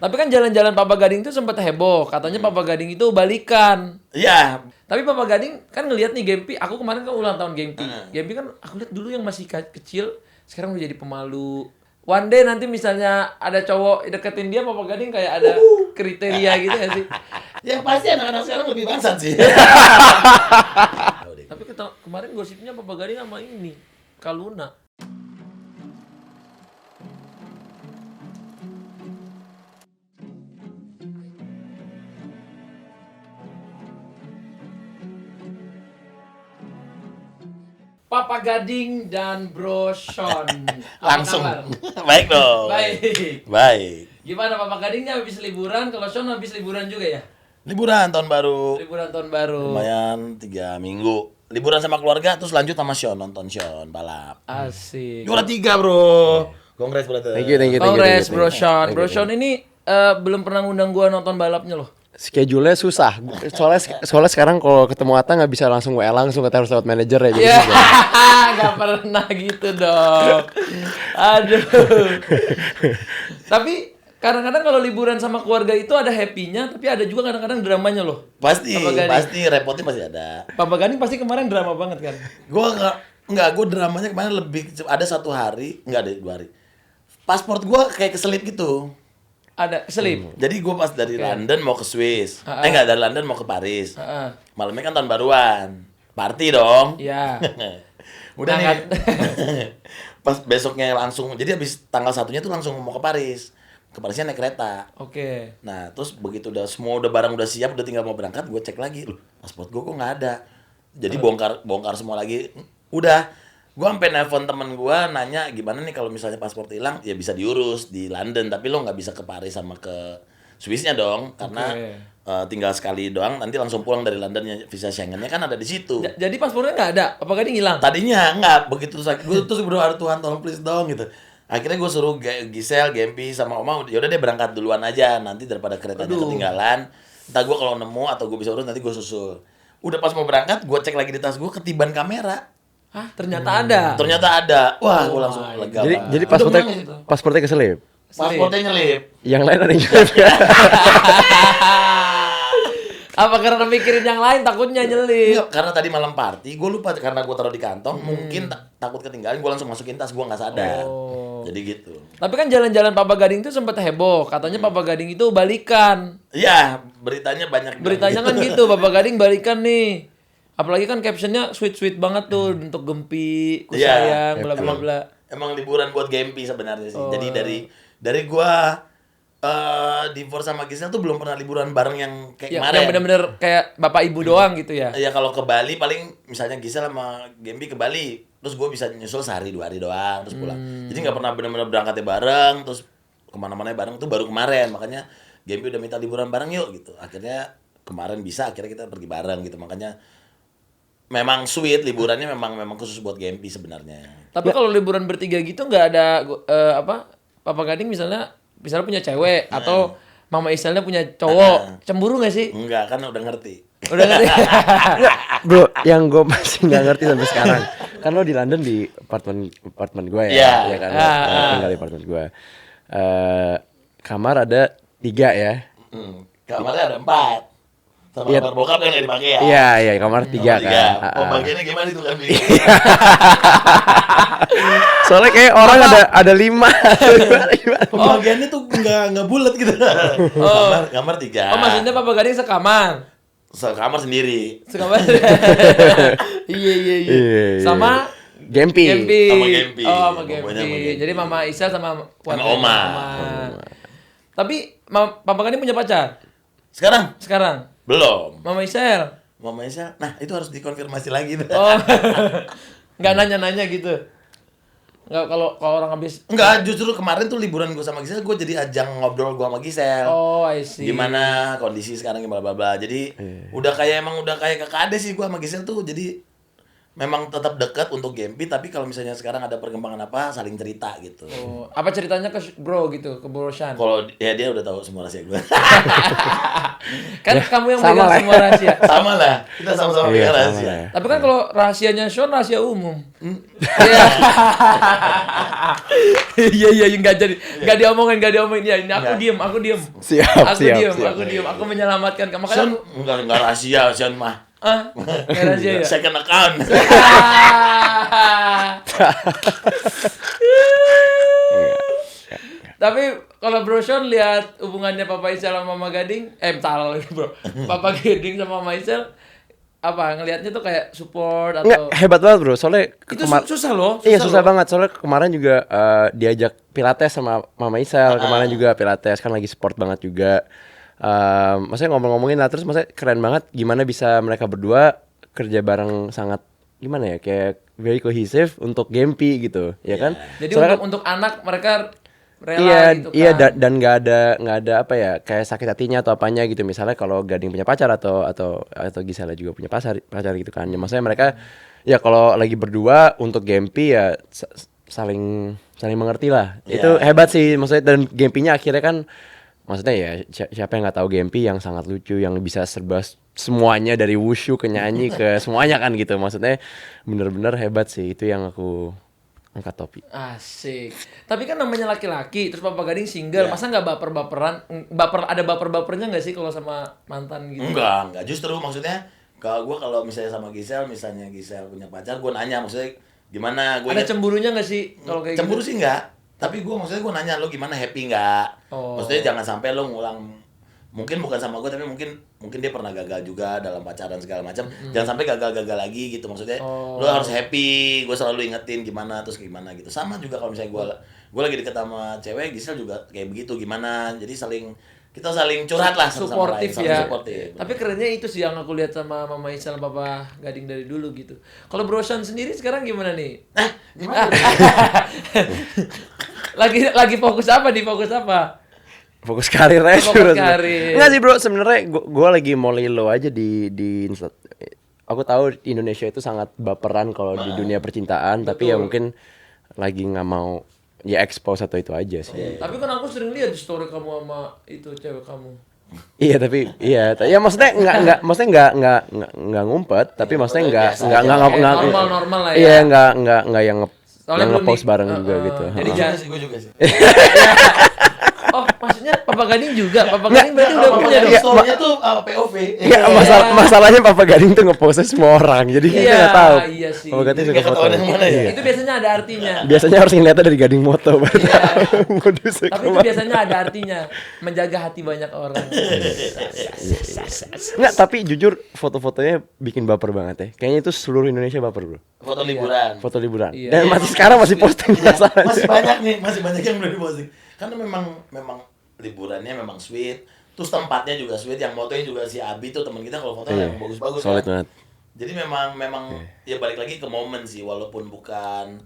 Tapi kan jalan-jalan Papa Gading itu sempat heboh. Katanya Papa Gading itu balikan. Iya. Tapi Papa Gading kan ngelihat nih Gempi. Aku kemarin kan ulang tahun Gempi. Gempi kan aku lihat dulu yang masih kecil. Sekarang udah jadi pemalu. One day nanti misalnya ada cowok deketin dia, Papa Gading kayak ada kriteria gitu ya sih? Yang pasti anak-anak sekarang lebih bangsat sih. Tapi kemarin gosipnya Papa Gading sama ini, Kaluna. Papa Gading dan Bro Sean. Apa Langsung. kabar? Baik dong. Baik. Baik. Gimana Papa Gadingnya habis liburan? Kalau Sean habis liburan juga ya? Liburan tahun baru. Liburan tahun baru. Lumayan 3 minggu. Liburan sama keluarga terus lanjut sama Sean, nonton Sean balap. Asik. Juara 3, Bro. Congrats brother. Thank you. Congrats Bro Sean. Bro Sean ini belum pernah ngundang gua nonton balapnya loh. Schedule-nya susah. Soalnya sekarang kalau ketemu Ata nggak bisa langsung WA langsung, kita harus lewat manajer ya. Jadi Ya, nggak pernah gitu dong. Aduh. Tapi kadang-kadang kalau liburan sama keluarga itu ada happy-nya, tapi ada juga kadang-kadang dramanya loh. Pasti Papa Gading. repotnya pasti ada. Papa Gading pasti kemarin drama banget kan? Gue dramanya kemarin lebih ada 1 hari, enggak ada 2 hari. Paspor gue kayak keselip gitu. Ada keselip. Jadi gue pas dari London mau ke Swiss. Enggak, dari London mau ke Paris. Malamnya kan tahun baruan. Party dong. Iya. Udah nih. Pas besoknya langsung, jadi habis tanggal 1-nya tuh langsung mau ke Paris. Ke Parisnya naik kereta. Oke. Nah, terus begitu udah semua barang udah siap, udah tinggal mau berangkat, gue cek lagi, loh, paspor gue kok nggak ada. Jadi bongkar semua lagi. Udah, gue sampai nelpon temen gue nanya gimana nih kalau misalnya paspor hilang, ya bisa diurus di London, tapi lo nggak bisa ke Paris sama ke Swissnya dong, karena tinggal sekali doang, nanti langsung pulang dari Londonnya, visa Schengennya kan ada di situ. Jadi paspornya nggak ada? Papa Gading hilang? Tadinya nggak, begitu gue terus berdoa, Tuhan tolong please dong gitu. Akhirnya gue suruh Gisel, Gempi sama Oma, yaudah deh berangkat duluan aja, nanti daripada keretanya ketinggalan. Entah gue kalau nemu atau gue bisa urus nanti gue susul. Udah pas mau berangkat, gue cek lagi di tas gue, ketiban kamera. Hah? Ternyata ada. Ternyata ada. Wah, gue langsung lega banget. Jadi paspornya keselip. Paspornya nyelip. Yang lain ada yang nyelip. Apa karena mikirin yang lain takutnya nyelip? Enggak, karena tadi malam party, gue lupa karena gue taruh di kantong, mungkin takut ketinggalan, gue langsung masukin tas, gue nggak sadar. Jadi gitu. Tapi kan jalan-jalan Papa Gading itu sempat heboh. Katanya Papa Gading itu balikan. Iya, beritanya banyak. Beritanya kan gitu, Papa Gading balikan nih. Apalagi kan captionnya sweet-sweet banget tuh untuk Gempi, ku sayang, bla bla bla. Emang liburan buat Gempi sebenarnya sih. Jadi dari gua divorce sama Gisel tuh belum pernah liburan bareng yang kayak kemarin. Yang bener-bener kayak bapak ibu doang gitu ya. Iya, kalau ke Bali paling misalnya Gisel sama Gempi ke Bali, terus gua bisa nyusul sehari 2 hari doang terus pulang. Jadi nggak pernah bener-bener berangkatnya bareng, terus kemana-mana bareng tuh baru kemarin. Makanya Gempi udah minta liburan bareng yuk gitu. Akhirnya kemarin bisa, akhirnya kita pergi bareng gitu. Makanya memang sweet, liburannya memang khusus buat Gempi sebenarnya. Tapi kalau liburan bertiga gitu nggak ada Papa Gading misalnya punya cewek atau Mama Iselnya punya cowok, cemburu nggak sih? Enggak, kan udah ngerti. Udah ngerti? Bro, yang gue masih nggak ngerti sampai sekarang. Kan lo di London di apartemen gue ya, ya kan? Tinggal di apartemen gue. Kamar ada 3 ya. Kamarnya ada 4. Sama kamar bokap yang nggak dipakai ya? Iya, kamar 3 kan. Oh, bagiannya gimana itu kan? Soalnya kayak orang ada 5. Gimana? Bagiannya tuh nggak bulat gitu. Kamar 3. Oh, maksudnya Papa Gading sekamar? Sekamar sendiri. Sekamar? Iya. Sama? Gempi. Sama Gempi. Oh, sama Pokoknya Gempi. sama Gempi. Jadi Mama Isel sama Oma. Tapi Papa Gading punya pacar? Sekarang? Belum. Mama Isel? Nah itu harus dikonfirmasi lagi. Oh. Nggak nanya-nanya gitu? Nggak, kalau orang habis... Enggak, justru kemarin tuh liburan gue sama Gisel, gue jadi ajang ngobrol gue sama Gisel. Oh, I see. Gimana kondisi sekarang, gimana bla bla. Jadi udah kayak kakak ade sih gue sama Gisel tuh. Jadi memang tetap dekat untuk Gempi, tapi kalau misalnya sekarang ada perkembangan apa, saling cerita gitu. Oh, apa ceritanya ke Bro gitu, ke Bro Sean? Kalau dia udah tahu semua rahasia gue. Kan kamu yang megang semua rahasia. Sama lah, kita sama-sama megang rahasia. Ya. Tapi kan kalau rahasianya Sean rahasia umum. Iya. Iya nggak jadi, nggak diomongin ya. Ini aku diem. Siap. Aku diem. Aku menyelamatkan kamu. Makanya Enggak rahasia, Sean mah. Nggak rahasia ya. Second account. Tapi kalau Bro Sean lihat hubungannya Papa Isel sama Mama Gading, salah lagi bro. Papa Gading sama Mama Isel, apa ngelihatnya tuh kayak support atau? Nggak, hebat banget bro, soalnya Itu susah loh. Iya susah banget, soalnya kemarin juga diajak pilates sama Mama Isel, kemarin juga pilates, kan lagi sport banget juga. Maksudnya ngomong-ngomongin lah, terus maksudnya keren banget gimana bisa mereka berdua kerja bareng sangat gimana ya, kayak very cohesive untuk Gempi gitu, ya kan? Jadi soalnya untuk anak mereka rela gitu kan. Iya, dan nggak ada apa ya, kayak sakit hatinya atau apanya gitu. Misalnya kalau Gading punya pacar atau Gisela juga punya pacar gitu kan. Ya, maksudnya mereka ya kalau lagi berdua untuk Gempi ya saling mengerti lah. Itu hebat sih maksudnya, dan Gempinya akhirnya kan maksudnya ya siapa yang nggak tahu Gempi yang sangat lucu, yang bisa serba semuanya dari wushu ke nyanyi ke semuanya kan gitu. Maksudnya bener-bener hebat sih, itu yang aku angkat topi. Asik. Tapi kan namanya laki-laki, terus Papa Gading single, masa nggak baper-baperan? Ada baper-bapernya nggak sih kalau sama mantan gitu? Enggak. Justru maksudnya kalau misalnya sama Gisel, misalnya Gisel punya pacar, gue nanya maksudnya gimana? Ada cemburunya nggak sih kalau kayak cemburu gitu? sih enggak. Tapi gue nanya lo gimana, happy nggak? Maksudnya jangan sampai lo ngulang. Mungkin bukan sama gue, tapi mungkin dia pernah gagal juga dalam pacaran segala macam. Jangan sampai gagal lagi gitu. Maksudnya lo harus happy. Gue selalu ingetin gimana gimana gitu. Sama juga kalau misalnya gue lagi deket sama cewek, Gisel juga kayak begitu gimana. Jadi kita saling curhat lah, suportif ya. Supportif. Tapi kerennya itu sih yang aku lihat sama Mama Isel, Papa Gading dari dulu gitu. Kalau Bro Sean sendiri sekarang gimana nih? Gimana? lagi fokus apa? Fokus karir aja. Fokus karir. Enggak sih bro, sebenarnya gue lagi mau low aja di aku tahu Indonesia itu sangat baperan kalau di dunia percintaan. Betul. Tapi ya mungkin lagi nggak mau ya expose atau itu aja sih. Tapi kan aku sering lihat di story kamu sama itu cewek kamu. Iya tapi ya maksudnya nggak ngumpet, tapi maksudnya nggak normal lah ya. Iya nggak yang nge-post bareng juga gitu. Jadi gue juga sih. Oh, maksudnya Papa Gading juga? Papa Gading berarti udah punya dong? Story-nya tuh POV. Iya, masalahnya Papa Gading tuh nge-postnya semua orang. Jadi kita nggak tahu. Iya sih. Papa Gading suka foto. Itu biasanya ada artinya. Biasanya harus ngeliatnya dari Gading Moto. Tapi itu biasanya ada artinya. Menjaga hati banyak orang. Enggak, tapi jujur foto-fotonya bikin baper banget ya. Kayaknya itu seluruh Indonesia baper bro. Foto liburan. Iya. Dan sekarang masih posting. Masih banyak yang belum diposting. Karena memang liburannya memang sweet. Terus tempatnya juga sweet. Yang motonya juga si Abi tuh teman kita, kalau fotonya yang bagus-bagus. Solid banget. Jadi memang ya balik lagi ke momen sih, walaupun bukan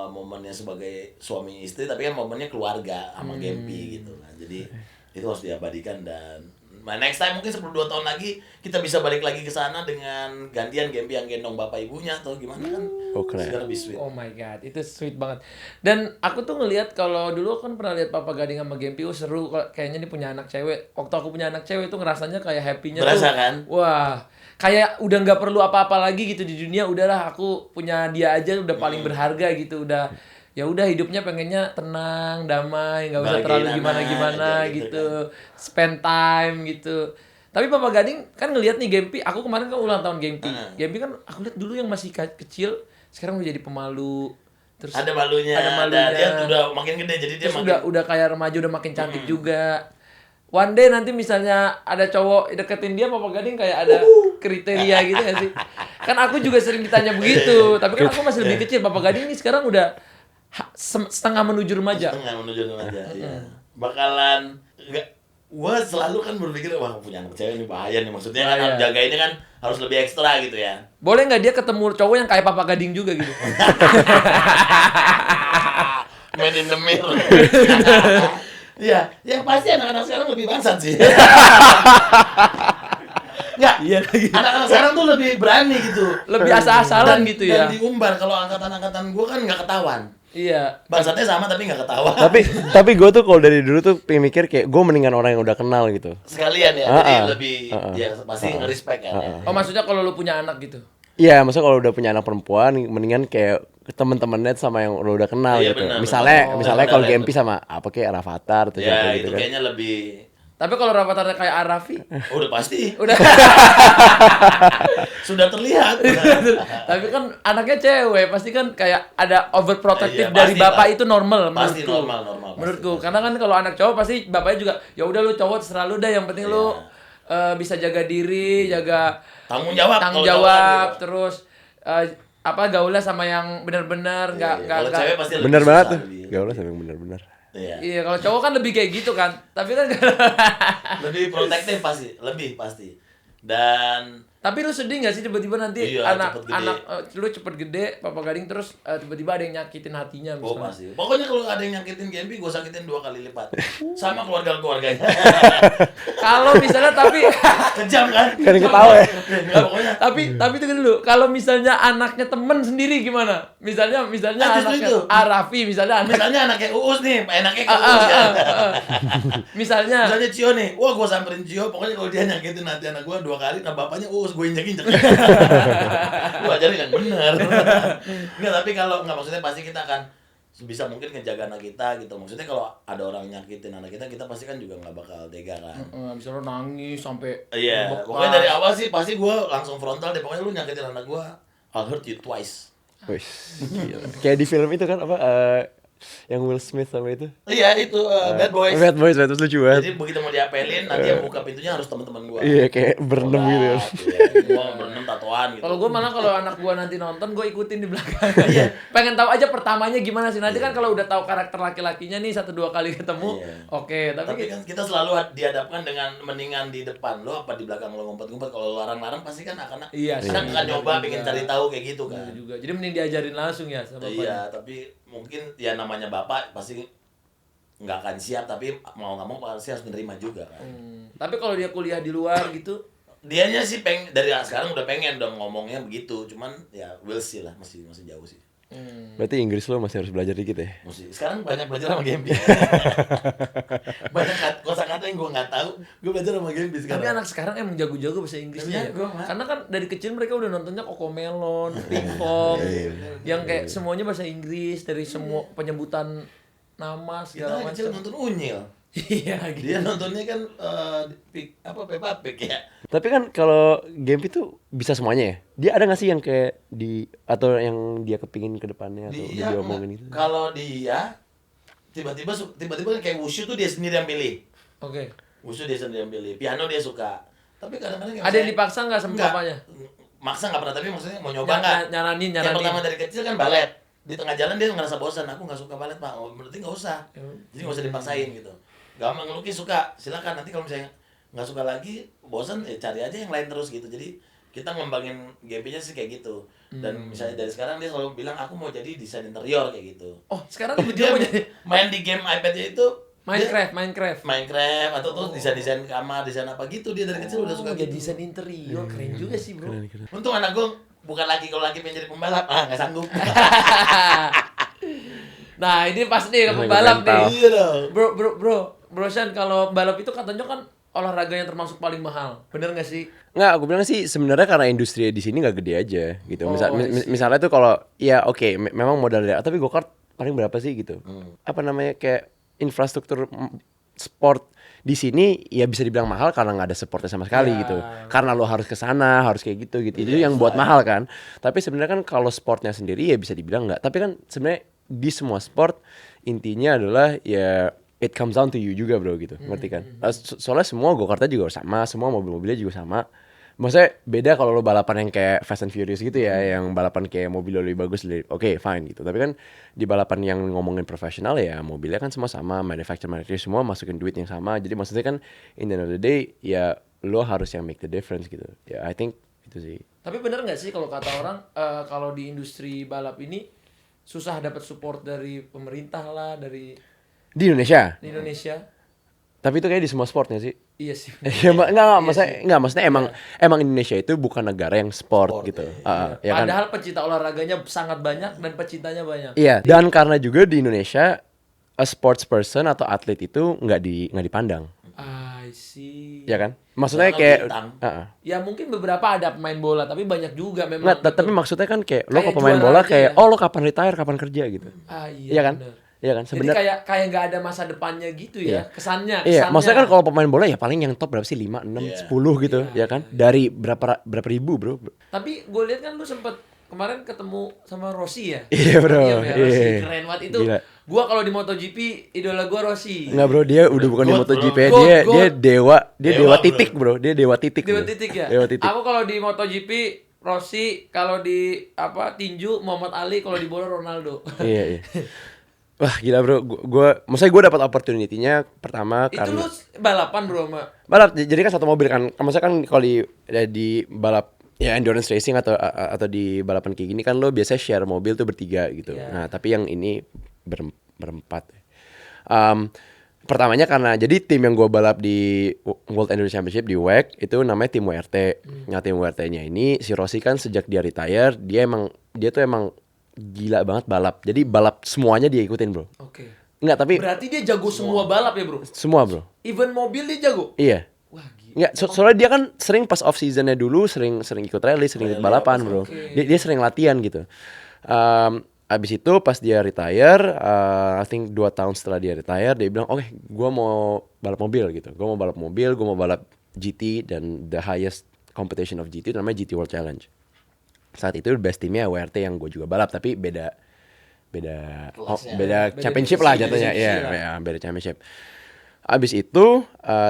momennya sebagai suami istri, tapi kan momennya keluarga sama Gempi gitu kan. Jadi itu harus diabadikan, dan next time mungkin 10-2 tahun lagi kita bisa balik lagi ke sana dengan gantian Gempi yang gendong bapak ibunya atau gimana kan. Keren. Lebih sweet. Oh my god, itu sweet banget. Dan aku tuh ngelihat, kalau dulu kan pernah lihat Papa Gading sama Gempi, seru kayaknya nih punya anak cewek. Waktu aku punya anak cewek tuh ngerasanya kayak happy-nya berasa tuh. Kan? Wah, kayak udah nggak perlu apa-apa lagi gitu di dunia. Udahlah, aku punya dia aja udah paling berharga gitu. Ya udah hidupnya pengennya tenang, damai, nggak usah terlalu gimana-gimana gitu. Spend time gitu. Tapi Papa Gading kan ngelihat nih Gempi, aku kemarin kan ulang tahun Gempi. Gempi kan aku lihat dulu yang masih kecil, sekarang udah jadi pemalu. Terus ada malunya. Dia udah makin gede, jadi dia udah kayak remaja, udah makin cantik juga. One day nanti misalnya ada cowok deketin dia, Papa Gading kayak ada kriteria gitu gak sih? Kan aku juga sering ditanya begitu, tapi kan aku masih lebih kecil. Papa Gading ini sekarang udah setengah menuju remaja. Iya. Bakalan gua selalu kan berpikir, wah punya anak cewek ini bahaya nih, maksudnya kan jagainnya kan harus lebih ekstra gitu ya. Boleh nggak dia ketemu cowok yang kayak Papa Gading juga gitu? Man in the mirror. Iya, yang pasti anak-anak sekarang lebih bangsat sih. Enggak, anak-anak sekarang tuh lebih berani gitu. Lebih asal-asalan gitu ya. Dan diumbar, kalau angkatan-angkatan gua kan nggak ketahuan. Iya. Bangsatnya sama tapi nggak ketahuan. Tapi gue tuh kalau dari dulu tuh pengen mikir kayak gue mendingan orang yang udah kenal gitu. Sekalian ya, jadi lebih ya pasti nge-respect kan. Oh maksudnya kalau lu punya anak gitu? Iya, maksudnya kalau udah punya anak perempuan, mendingan kayak temen-temennya sama yang lo udah kenal Iya, gitu. benar, Misalnya benar. misalnya Benar, kalau benar. Gempi sama apa kayak Rafathar atau siapa Ya gitu itu kan. kayaknya lebih. Tapi kalau Rafathar kayak Arafi, Oh, udah pasti. udah. Sudah terlihat. Tapi kan anaknya cewek, pasti kan kayak ada overprotective Iya, dari pasti, bapak Pak. itu normal Pasti menurutku. normal, Menurutku, pasti. karena kan kalau anak cowok pasti bapaknya juga ya udah lu cowok terserah lu dah, yang penting lu bisa jaga diri, jaga Tanggung jawab. tanggung kalau jawab, cowok gitu. terus gaulnya sama yang benar-benar Iya, iya. Kalau nggak cewek pasti lebih Bener banget susah, tuh. lebih- Gaulah sama yang bener-bener. Iya. Iya, kalau cowok kan lebih kayak gitu kan. Tapi kan Lebih protektif pasti, lebih pasti. Dan tapi lu sedih gak sih tiba-tiba nanti Iya, cepet gede. lu cepet gede, Papa Gading, terus tiba-tiba ada yang nyakitin hatinya oh misalnya. pasti. Pokoknya kalau ada yang nyakitin Gempi, gue sakitin 2 kali lipat. Sama keluarganya. Kalau misalnya tapi Kejam kan? Kan yang ketawa ya. Enggak, pokoknya. tapi tunggu dulu. Kalau misalnya anaknya temen sendiri gimana? Misalnya Ah, justru anaknya itu. Raffi misalnya Misalnya anaknya Uus nih, enaknya ke Uus ya. misalnya Misalnya Cio nih, wah gue samperin Cio, pokoknya kalau dia nyakitin hati anak gue 2 kali, nah bapaknya Uus gue injek-injek. Gue ajarin yang bener. Nggak, tapi kalau nggak, maksudnya pasti kita akan bisa mungkin ngejaga anak kita gitu. Maksudnya kalau ada orang nyakitin anak kita pasti kan juga nggak bakal tega kan. bisa lo nangis sampai Iya, bekas. pokoknya dari awal sih pasti gue langsung frontal deh. Pokoknya lu nyakitin anak gue, I'll hurt you twice. Wih, gila. Kayak di film itu kan apa yang Will Smith sama itu. Iya itu Bad Boys. Bad Boys lucu banget. Jadi begitu mau diapelin, nanti yang buka pintunya harus teman-teman gue. Iya, kayak berenam gitu. Gue berenam tatoan gitu. Kalau gue malah kalau anak gue nanti nonton, gue ikutin di belakang. Iya. Pengen tahu aja pertamanya gimana sih. Nanti kan kalau udah tahu karakter laki-lakinya nih 1-2 kali ketemu, Iya. oke. Tapi kan kita selalu dihadapkan dengan mendingan di depan lo apa di belakang lo ngumpet-ngumpet. Kalau lo larang-larang pasti kan akan Iya sih. akan nyoba pengen Iya. cari tahu kayak gitu kan. Gitu juga. Jadi mending diajarin langsung ya sama bapaknya. Iya, tapi mungkin ya namanya bapak pasti nggak akan siap, tapi mau nggak mau pasti harus menerima juga kan. Tapi kalau dia kuliah di luar gitu, Dianya sih dari sekarang udah pengen udah ngomongnya begitu, cuman ya we'll see lah, masih jauh sih. Berarti Inggris lo masih harus belajar dikit ya. Sekarang banyak belajar sama Gempi. Banyak kosakata yang gue nggak tahu, gue belajar sama Gempi sekarang. tapi anak sekarang emang jago-jago bahasa Inggrisnya. Iya, gua mah. Karena kan dari kecil mereka udah nontonnya Cocomelon, Pimpong, yang kayak semuanya bahasa Inggris, dari semua penyebutan nama Kita segala kan kecil macam. nonton Unyil. Iya gitu. Dia nontonnya kan Peppa Pig ya. Tapi kan kalau game itu bisa semuanya ya. Dia ada nggak sih yang kayak atau yang dia kepingin ke depannya atau Dia dia omongin itu? kalau dia tiba-tiba kayak wushu tuh dia sendiri yang pilih. Oke. Wushu dia sendiri yang pilih. Piano dia suka. Tapi kadang-kadang kayak Ada yang misalnya- dipaksa nggak sama Enggak. bapaknya? Maksa nggak pernah, tapi maksudnya mau nyoba nggak? Nyaranin. Yang pertama dari kecil kan balet. Di tengah jalan dia ngerasa bosan, aku nggak suka balet pak. Oh, berarti nggak usah. Jadi nggak usah dipaksain gitu. Gampang ngelukis suka, silakan. Nanti kalau misalnya nggak suka lagi, bosan, ya cari aja yang lain terus gitu. Jadi kita ngembangin GP-nya sih kayak gitu. Dan misalnya dari sekarang dia selalu bilang aku mau jadi desain interior kayak gitu. Oh sekarang Dia dia mau jadi main di game iPad-nya itu dia Minecraft atau tuh desain kamar, desain apa gitu, dia dari kecil udah suka jadi gitu. desain interior, keren juga sih bro. Untung anak gue bukan lagi, kalau lagi pengen jadi pembalap, nggak sanggup. Nah ini pas nih Mental. pembalap nih. Iya dong. Bro Shan, kalau balap itu katanya kan olahraga yang termasuk paling mahal. Bener nggak sih? Nggak, aku bilang sih sebenarnya karena industri di sini nggak gede aja gitu. Oh, I see. Misalnya tuh kalau ya oke, memang modalnya, tapi go-kart paling berapa sih gitu? Apa namanya kayak infrastruktur sport di sini ya bisa dibilang mahal karena nggak ada supportnya sama sekali Ya. gitu. Karena lo harus ke sana, harus kayak gitu. Itu yang buat mahal kan. Tapi sebenarnya kan kalau sportnya sendiri ya bisa dibilang nggak. Tapi kan sebenarnya di semua sport intinya adalah ya it comes down to you juga bro gitu, ngerti kan? Soalnya semua go-kartnya juga sama, semua mobil-mobilnya juga sama. Maksudnya beda kalau lo balapan yang kayak Fast and Furious gitu ya, yang balapan kayak mobil lo lebih bagus, oke fine gitu. Tapi kan di balapan yang ngomongin profesional ya mobilnya kan semua sama, manufacturer semua masukin duit yang sama. Jadi maksudnya kan in the end of the day ya lo harus yang make the difference gitu. Ya I think itu sih. Tapi bener nggak sih kalau kata orang kalau di industri balap ini susah dapat support dari pemerintah lah, dari Di Indonesia. di Indonesia? Tapi itu kayak di semua sportnya sih. Iya sih. Ya, maksudnya emang Indonesia itu bukan negara yang sport gitu. Ya kan? Padahal pecinta olahraganya sangat banyak dan pecintanya banyak. Iya, dan karena juga di Indonesia a sports person atau atlet itu nggak dipandang. I see. Ya kan? Maksudnya Jangan kayak bintang. Ya mungkin beberapa ada pemain bola, tapi banyak juga memang. Nggak, tapi maksudnya kan kayak lo Kayak kok pemain juara bola aja kayak ya. oh lo kapan retire, kapan kerja gitu. Iya, Iya kan? bener. Iya kan? Jadi Sebenarnya kayak nggak ada masa depannya gitu ya, kesannya. iya, maksudnya kan kalau pemain bola ya paling yang top berapa sih? 5, 6, Iya. 10 gitu, ya kan? Dari berapa ribu, Bro. Tapi gue lihat kan lu sempet kemarin ketemu sama Rossi ya. Iya, bro. Iya, Rossi Iya. keren banget itu. Gila. Gua kalau di MotoGP idola gua Rossi. Enggak, Bro, dia udah bukan di God, MotoGP, bro. God, dia God. dewa Dewa, titik, Bro. Dia dewa titik. Dewa bro. titik ya. Dewa titik. Aku kalau di MotoGP Rossi, kalau di tinju Muhammad Ali, kalau di bola Ronaldo. Iya. Wah, gila, Bro. Maksudnya gue dapat opportunity-nya pertama Itu karena lu balapan bro sama. balap. Jadi kan satu mobil kan. Maksudnya kan kalau di balap ya endurance racing atau di balapan kayak gini kan lo biasa share mobil tuh bertiga gitu. Iya. Nah, tapi yang ini berempat. Pertamanya karena jadi tim yang gue balap di World Endurance Championship di WEC itu namanya tim WRT. Nah, tim WRT-nya ini si Rossi kan sejak dia retire dia tuh emang gila banget balap. Jadi balap semuanya dia ikutin, Bro. Oke. Enggak, tapi Berarti dia jago semua balap ya bro. semua, Bro. Even mobil dia jago. Iya. Wah gila. Enggak, soalnya dia kan sering pas off seasonnya dulu sering ikut rally, sering ikut balapan, Bro. Oke. Dia sering latihan gitu. Abis itu pas dia retire, I think 2 tahun setelah dia retire, dia bilang, oke, gue mau balap mobil gitu. Gue mau balap GT dan the highest competition of GT namanya GT World Challenge. Saat itu best timnya WRT yang gue juga balap, tapi beda Kelasnya. beda Beda championship divisi, lah beda jatuhnya. divisi Iya, lah. ya, beda championship. Abis itu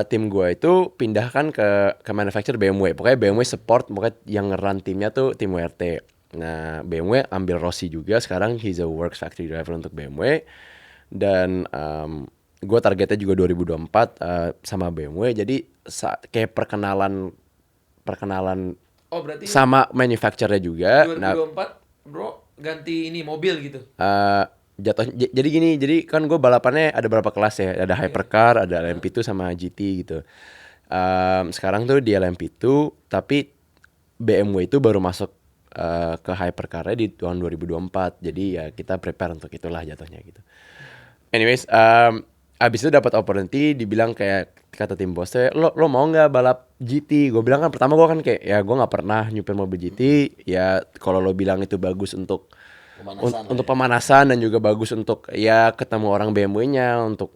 tim gue itu pindahkan ke manufacturer BMW. Pokoknya BMW support, pokoknya yang nge-run timnya tuh tim WRT. Nah, BMW ambil Rossi juga. Sekarang he's a works factory driver untuk BMW. Dan gue targetnya juga 2024 sama BMW. Jadi kayak perkenalan Oh berarti sama manufacturer juga. Nah, 2024 bro ganti ini mobil gitu. jadi gini, jadi kan gue balapannya ada berapa kelas ya, ada hypercar, ada LMP2 sama GT gitu. Sekarang tuh di LMP2, tapi BMW itu baru masuk ke hypercar-nya di tahun 2024, jadi ya kita prepare untuk itulah jatuhnya gitu. Anyways, abis itu dapat opportunity, dibilang kayak kata tim bosnya, lo mau nggak balap GT? Gue bilang kan pertama gue kan kayak ya gue nggak pernah nyupir mobil GT, ya kalau lo bilang itu bagus untuk pemanasan dan juga bagus untuk ya ketemu orang BMW-nya untuk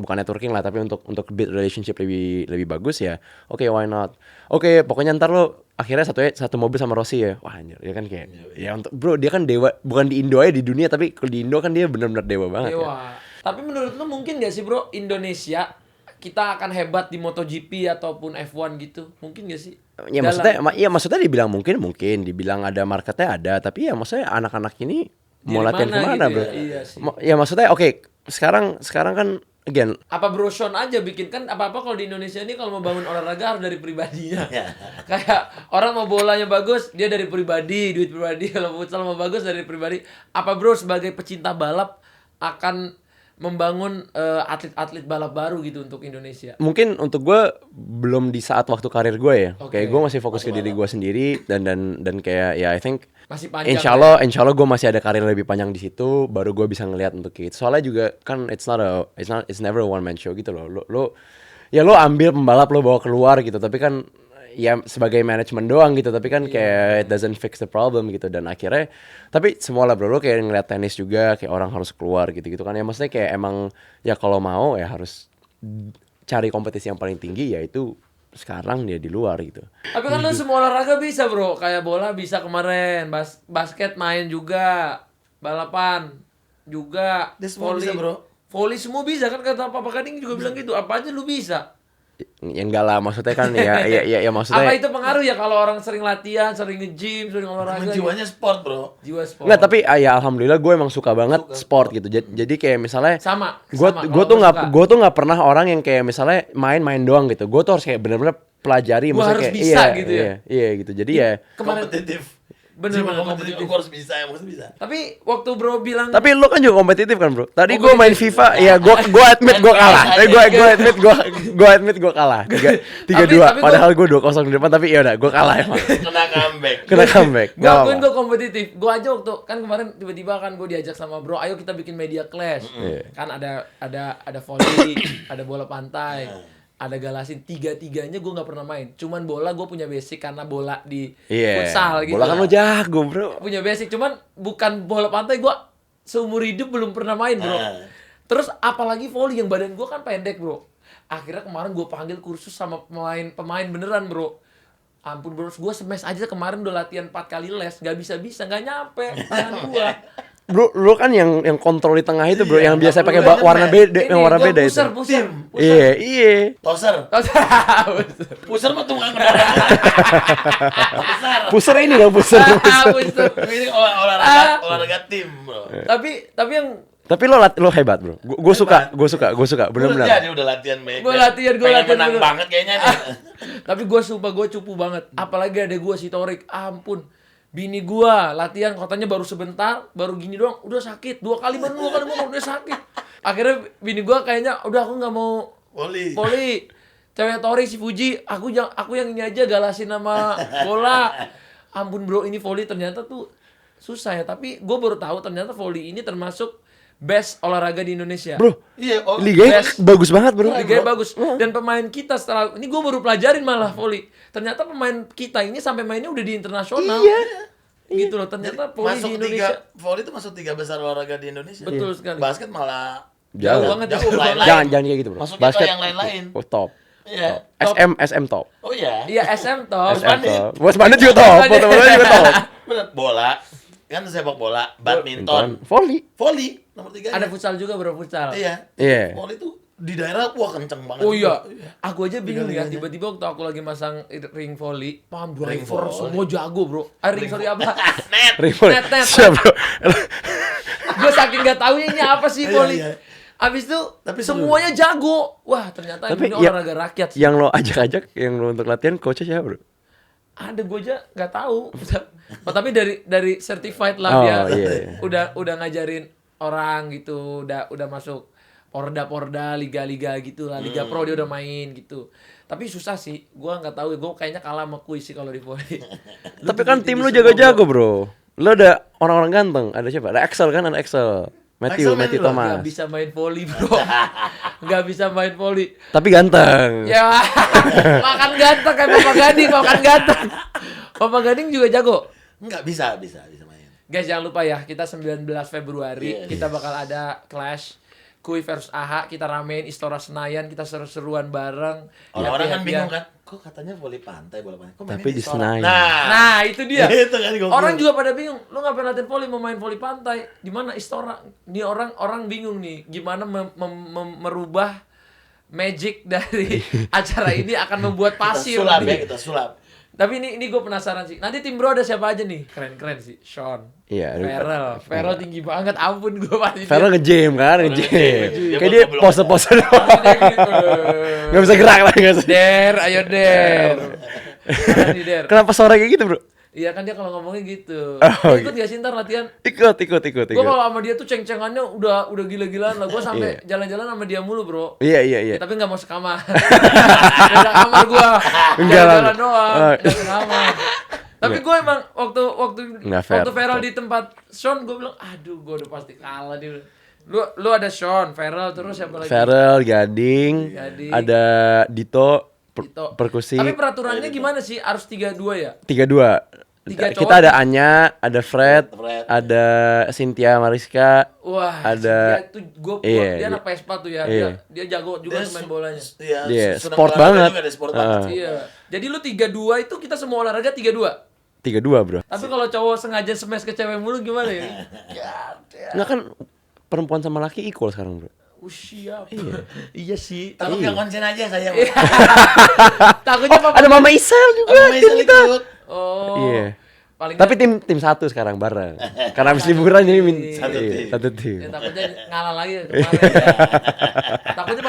bukan networking lah tapi untuk build relationship lebih bagus ya. Oke, why not? Oke, pokoknya ntar lo akhirnya satu mobil sama Rossi ya. Wah anjir, dia kan kayak ya untuk bro dia kan dewa, bukan di Indo aja di dunia tapi kalau di Indo kan dia benar-benar dewa banget ya. Dewa. Tapi menurut lu mungkin gak sih bro Indonesia kita akan hebat di MotoGP ataupun F1 gitu? Mungkin gak sih? Ya maksudnya dibilang mungkin dibilang ada marketnya ada, tapi ya maksudnya anak-anak ini mau Dari latihan mana kemana, gitu bro? ya? Iya sih. Ya maksudnya oke, sekarang kan again Apa bro Sean aja bikin kan apa-apa kalau di Indonesia ini kalau mau bangun olahraga harus dari pribadinya. Kayak orang mau bolanya bagus dia dari pribadi, duit pribadi. Kalau futsal mau bagus dari pribadi. Apa bro sebagai pecinta balap akan membangun atlet-atlet balap baru gitu untuk Indonesia? mungkin untuk gue belum di saat waktu karir gue ya. Oke. Kayak gue masih fokus ke diri gue sendiri dan kayak ya I think Masih panjang. Insya Allah gue masih ada karir lebih panjang di situ, baru gue bisa ngelihat untuk itu. Soalnya juga kan it's never a one man show gitu loh. Lo ambil pembalap lo bawa keluar gitu, tapi kan ya sebagai manajemen doang gitu, tapi kan kayak it doesn't fix the problem gitu. Dan akhirnya tapi semua lah bro, lo kayak ngeliat tenis juga kayak orang harus keluar gitu kan ya, maksudnya kayak emang ya kalau mau ya harus cari kompetisi yang paling tinggi, yaitu sekarang dia di luar gitu. Tapi kan lu semua olahraga bisa bro. Kayak bola bisa kemarin, basket main juga, balapan juga, Dia semua bisa, bro. Volley semua bisa kan, kata Papa Gading juga bilang gitu. Apa aja lu bisa. Ya enggak lah, maksudnya kan ya maksudnya. Apa itu pengaruh ya kalau orang sering latihan, sering nge-gym, sering olahraga? Emang jiwanya sport, bro. Jiwa sport. Enggak, tapi ya alhamdulillah gue emang suka banget sport gitu. Jadi kayak misalnya Sama. gue tuh nggak pernah orang yang kayak misalnya main doang gitu. Gue tuh harus kayak bener-bener pelajari, Gua maksudnya harus kayak bisa gitu ya? Iya gitu. Jadi ya Kemarin Kompetitif. bener-bener kompetitif. kompetitif. Aku harus bisa, yang harus bisa. Tapi waktu bro bilang tapi lu kan juga kompetitif kan, bro? Tadi gue Kompetitif. main FIFA, ya gue admit gue kalah. Gue admit gue kalah. 3-2. tapi gua- Padahal gue 2-0 di depan, tapi ya udah gue kalah emang. Kena comeback. Kena comeback. gue Nggak akuin apa-apa. gue kompetitif. Gue aja waktu kan kemarin tiba-tiba kan gue diajak sama bro, ayo kita bikin media clash. Kan ada volley, ada bola pantai, ada Galasin, tiga-tiganya gue nggak pernah main. Cuman bola gue punya basic karena bola di Iya. futsal gitu. Bola kan lo jago, Bro. Punya basic, cuman bukan bola pantai. Gue seumur hidup belum pernah main, bro. Terus apalagi volley yang badan gue kan pendek, bro. Akhirnya kemarin gue panggil kursus sama pemain beneran, bro. Ampun bro, gue smash aja kemarin udah latihan 4 kali les, nggak bisa, nggak nyampe tangan gue. Bro, lo kan yang kontrol di tengah itu, Bro, Iya, yang biasa nggak pakai perlu warna nyemet. beda, yang warna beda itu. Puser. Iya. Toser. Puser mah tukang Puser ini dong, puser. Puser. Ini olahraga tim, bro. Tapi yang Tapi lo hebat, Bro. Gue suka, bener-bener. Jadi udah latihan banyak. Gue latihan menang bener. banget kayaknya nih. Tapi gue sumpah gue cupu banget. Apalagi ada gue si Torik, ampun. Bini gue latihan katanya baru sebentar, baru gini doang, udah sakit. 2 kali udah sakit. Akhirnya bini gue kayaknya udah aku nggak mau volley. Cewek Torik si Fuji, aku yang ini aja Galasin sama bola. Ampun bro, ini volley ternyata tuh susah ya. Tapi gue baru tahu ternyata volley ini termasuk best olahraga di Indonesia. Bro, Iya, liganya bagus banget, Bro. Liganya bagus. Dan pemain kita setelah ini gue baru pelajarin malah volley. Ternyata pemain kita ini sampai mainnya udah di internasional. Iya. Gitu loh. Ternyata volley masuk di Indonesia. volley itu masuk 3 besar olahraga di Indonesia. Betul sekali. Basket malah Jauh banget. jauh lain-lain. Jangan kayak gitu, Bro. Masuknya ke yang lain-lain. Oh, top. Iya. SM top. Oh iya. Iya SM top. SM top. Bos Bandit juga top. Foto-fotonya juga top. Bener. Bola. Kan sepak bola, badminton, Volley. Volley nomor 3. Ada futsal juga bro, futsal. Iya. Iya. Volley tuh di daerah wah kenceng banget. Oh iya, juga. aku aja bingung ya, Liganya. tiba-tiba waktu aku lagi masang ring volley, paham Ring driver volley. semua jago bro. Ring sorry apa? Net. Net. Siap, Bro. Gue saking gak tahu ini apa sih Iya, volley. iya. Abis itu Tapi seru. semuanya jago. Wah ternyata Tapi ini ya- olahraga rakyat sih. Yang lo ajak-ajak, yang lo untuk latihan coachnya siapa, Bro? Ada gue aja nggak tahu. Oh, tapi dari certified lah Oh, dia. iya. Udah ngajarin orang gitu, udah masuk Porda, liga-liga gitu lah, Liga Pro dia udah main gitu. Tapi susah sih, gua nggak tahu, gua kayaknya kalah sama Kuy sih kalau di volley. Tapi kan tim lo jago-jago, Bro. Lo ada orang-orang ganteng. Ada siapa? Ada Axel kan, ada Axel. Axel main Matthew dulu, Thomas. Nggak bisa main volley bro, nggak bisa main volley. Tapi ganteng. Ya makan ganteng kayak Papa Gading, makan ganteng. Papa Gading juga jago. Enggak bisa main. Guys jangan lupa ya, kita 19 Februari Iya. kita bakal ada Clash Kuy versus AHA, kita ramein Istora Senayan, kita seru-seruan bareng. Orang-orang kan Happy-happyan. bingung kan, kok katanya volley pantai, bola pantai. Kok mainnya Tapi di Istora? Senayan. Nah, itu dia. Itu kan gokil. Orang juga pada bingung, lu ngapain latihan volley, mau main volley pantai? Di mana Istora? Ini orang bingung nih, gimana merubah magic dari acara ini akan membuat pasir. kita sulap nanti. ya, kita sulap. Tapi ini gue penasaran sih. Nanti tim bro ada siapa aja nih? Keren-keren sih. Sean. Iya, Farrell tinggi banget. Ampun gue pasti. Farrell nge-gym kan, nge-gym. Dia Kayak dia belum- pose-pose doang. Gak bisa gerak lah, gak bisa. Der, ayo Der. Mana nih, Der? Kenapa sore kayak gitu, Bro? Iya kan dia kalau ngomongnya gitu. Oh, Ikut gak sih ntar latihan? Ikut. Gue kalau sama dia tuh ceng-cengannya udah gila-gilaan lah. Gue sampai Iya. jalan-jalan sama dia mulu bro. Iya. Ya, tapi nggak mau sekamar. Beda kamar gue. Enggak lah. Jalan-jalan doang. Oh. Nggak sekamar. Tapi gue emang waktu Nggak fair. Farrell di tempat Sean gue bilang, aduh gue udah pasti kalah dia. Lu ada Sean, Farrell, terus siapa lagi? Farrell, Gading, Gading. ada Dito, Dito. perkusi. Tapi peraturannya gimana sih? Harus 3-2 ya? 3-2. Tiga Kita cowok. ada Anya, ada Fred, Fred. ada Cynthia Mariska. Wah, Ada- dia iya. anak Vespa tuh ya. Iya. Dia jago juga Dia main bolanya. Iya, Iya, senang sport olahraga banget. juga, ada sport banget. Iya. Jadi lu 3-2 itu kita semua olahraga 3-2. 3-2, Bro. Tapi kalau cowok sengaja smash ke cewek mulu gimana ya? Nggak kan perempuan sama laki equal sekarang, Bro. Siap. Iya sih. Takut nggak konsen aja saya. Takutnya papa. Ada Mama Isel juga. Sama tim Isel kita. ikut. Oh. Iya. Paling Tapi tim satu sekarang bareng. Karena habis liburan jadi Satu iya, tim. satu tim. ya, takutnya ngalah lagi kemarin. Takutnya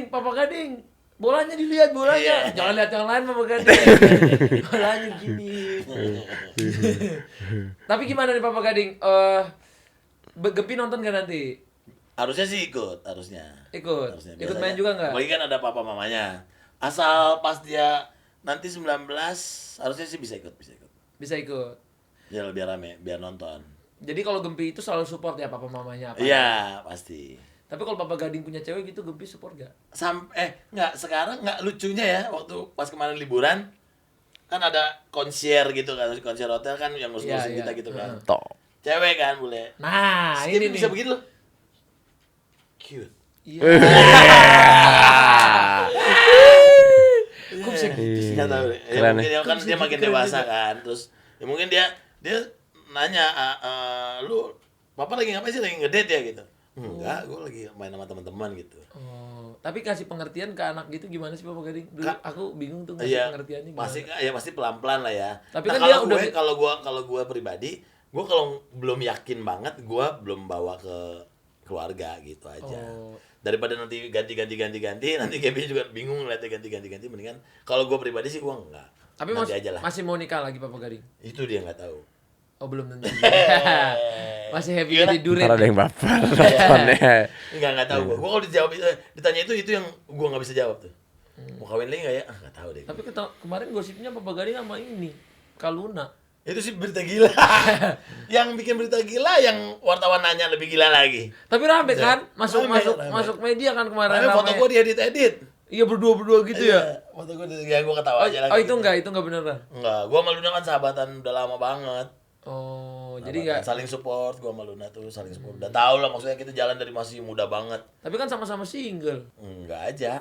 Papa Gading. Bolanya dilihat bolanya. Jangan lihat yang lain Papa Gading. Bolanya gini. Tapi gimana nih Papa Gading? Gepi nonton gak nanti? Harusnya sih ikut, harusnya. Ikut. Harusnya, Ikut biasanya. main juga nggak? Apalagi kan ada papa mamanya. Asal pas dia nanti 19 harusnya sih bisa ikut. Bisa ikut. Ya biar rame, biar nonton. Jadi kalau Gempi itu selalu support ya papa mamanya apa? Iya, pasti. Tapi kalau Papa Gading punya cewek gitu, Gempi support gak? Nggak, sekarang nggak, lucunya ya, waktu pas kemarin liburan kan ada konser gitu kan, konser hotel kan yang ngurus-ngurusin Iya, kita iya. gitu kan. Top. Cewek kan bule. Nah, Terus ini dia nih. bisa begitu loh. Cute. Iya. Kok bisa gitu sih? Nggak tahu deh. Ya, Keren mungkin ya. ya kan dia makin dewasa kan. Terus ya mungkin dia nanya, lu papa lagi ngapain sih, lagi ngedate ya gitu. Enggak, gue lagi main sama teman-teman gitu. Oh, tapi kasih pengertian ke anak gitu gimana sih Papa Gading? Dulu aku bingung tuh ngasih Iya, pengertiannya gimana. pasti pelan-pelan lah ya. Tapi Nah, kan dia udah kalau gue pribadi, gue kalau belum yakin banget, gue belum bawa ke keluarga gitu aja. Oh. Daripada nanti ganti, nanti Gaby juga bingung ngeliatnya ganti, mendingan kalau gue pribadi sih gue enggak. Tapi Nanti aja lah. masih mau nikah lagi Papa Gading? Itu dia nggak tahu. Oh, belum tentu. Masih happy jadi duren. Ntar ada yang baper teleponnya. Enggak tahu gue. Gue kalau ditanya itu yang gue nggak bisa jawab tuh. Mau kawin lagi nggak ya? Nggak tahu deh. Tapi kemarin gosipnya Papa Gading sama ini Kaluna. Itu sih berita gila. Yang bikin berita gila, yang wartawan nanya lebih gila lagi. Tapi rame kan? Rame. Masuk media kan kemarin. Tapi foto rame. gue diedit. Iya, berdua gitu ya. Foto gue ya gue ketawa aja lagi. Oh, itu enggak beneran. Enggak, gue sama Luna kan sahabatan udah lama banget. Oh, Sahabatan, jadi enggak. saling support, gue sama Luna tuh saling support. Udah tau lah, maksudnya kita jalan dari masih muda banget. Tapi kan sama-sama single. Enggak aja.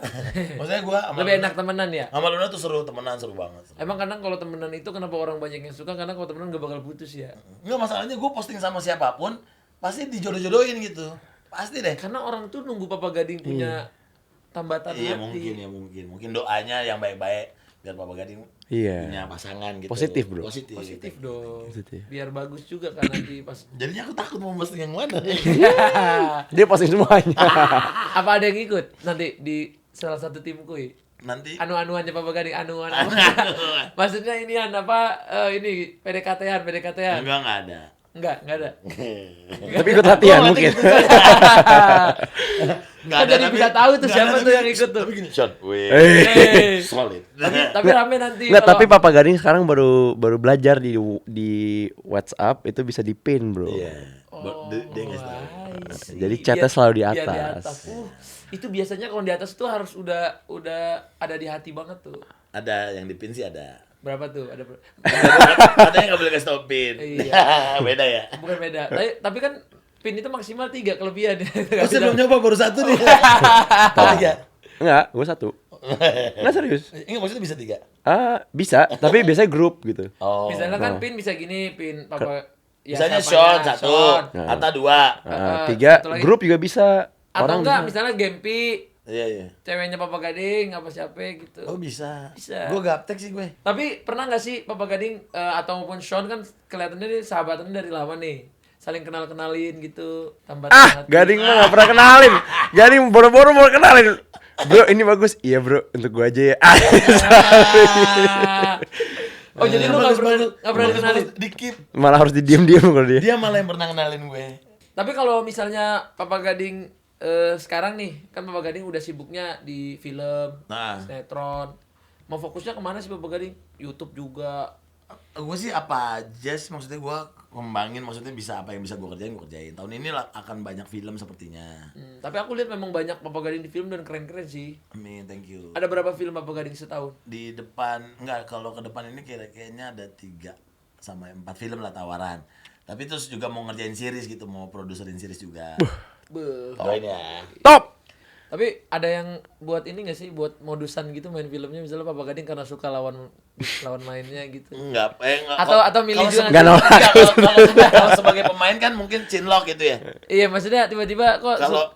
Maksudnya gue sama Lebih Luna, enak temenan ya. sama Luna tuh seru, temenan seru banget. Emang kadang kalau temenan itu kenapa orang banyak yang suka, karena kalau temenan gak bakal putus ya. Enggak, masalahnya gue posting sama siapapun pasti dijodoh-jodohin gitu. Pasti deh. Karena orang tuh nunggu Papa Gading punya tambatan Iya, hati. mungkin doanya yang baik-baik biar Papa Gading Iya. punya pasangan gitu. Positif, bro. Positif dong. Positif. Biar bagus juga kan nanti pas. Jadinya aku takut mau posting yang mana. Dia posting semuanya. Apa ada yang ikut nanti di salah satu tim kui? Nanti Anu-anuannya Papa Gading, anu-anu. Maksudnya ini ini PDKT-an. enggak ada. Enggak ada. Tapi ikut latihan mungkin. Enggak Kan jadi bisa tahu tuh siapa tuh yang ikut tuh. Tapi gini, Sean. Eh. Solid. Tapi rame nanti. Nggak, kalau- tapi Papa Gading sekarang baru belajar di WhatsApp itu bisa di-pin, bro. Iya. Dia nggak tahu. I see. Jadi chatnya selalu di biar atas. Itu biasanya kalau di atas tuh harus udah ada di hati banget tuh. Ada yang dipin sih ada. Berapa tuh? Ada Katanya nggak boleh kasih tau pin. Iya. Beda ya. bukan beda. Tapi kan pin itu maksimal 3 kelebihan. Oh, saya belum nyoba, baru satu nih. Tiga. Enggak, gue satu. Enggak serius. Enggak, maksudnya bisa 3. Bisa, tapi biasanya grup gitu. Oh. Misalnya kan pin bisa gini, pin Papa ya, Misalnya siapanya, Sean 1, Sean. Atta 2. Tiga, satu lagi. grup juga bisa. Atau enggak, bisa. misalnya Gempi, Iya. ceweknya Papa Gading, apa siapa gitu. Oh, bisa. Bisa. Gue gaptek sih gue. Tapi pernah nggak sih Papa Gading atau maupun Sean kan kelihatannya nih sahabatannya dari lama nih, saling kenalin gitu, tambah hati. Gading mah gak pernah kenalin. Gading boro-boro mau kenalin. Bro, ini bagus. Iya, bro, untuk gua aja ya. Oh, jadi lu nggak pernah kenalin. Dikit. Malah harus didiem-diem kalau dia. Dia malah yang pernah kenalin gue. Tapi kalau misalnya Papa Gading sekarang nih, kan Papa Gading udah sibuknya di film, Nah. sinetron. Mau fokusnya kemana sih Papa Gading? YouTube juga. Gue sih apa aja sih, maksudnya gue kembangin, maksudnya bisa apa yang bisa gue kerjain. Tahun ini lah akan banyak film sepertinya. Tapi aku lihat memang banyak Papa Gading di film dan keren-keren sih. Amin, thank you. Ada berapa film Papa Gading setahun? Di depan, enggak, kalau ke depan ini kayaknya ada 3 sampai 4 film lah tawaran. Tapi terus juga mau ngerjain series gitu, mau produserin series juga. Beuh. Doain ya. Top. Tapi ada yang buat ini nggak sih, buat modusan gitu main filmnya, misalnya Papa Gading karena suka lawan mainnya gitu. Enggak, enggak. Atau milih kalau juga se- nggak nolak. enggak, kalau sebagai pemain kan mungkin cinlok gitu ya. Iya, maksudnya tiba-tiba kok Kalau-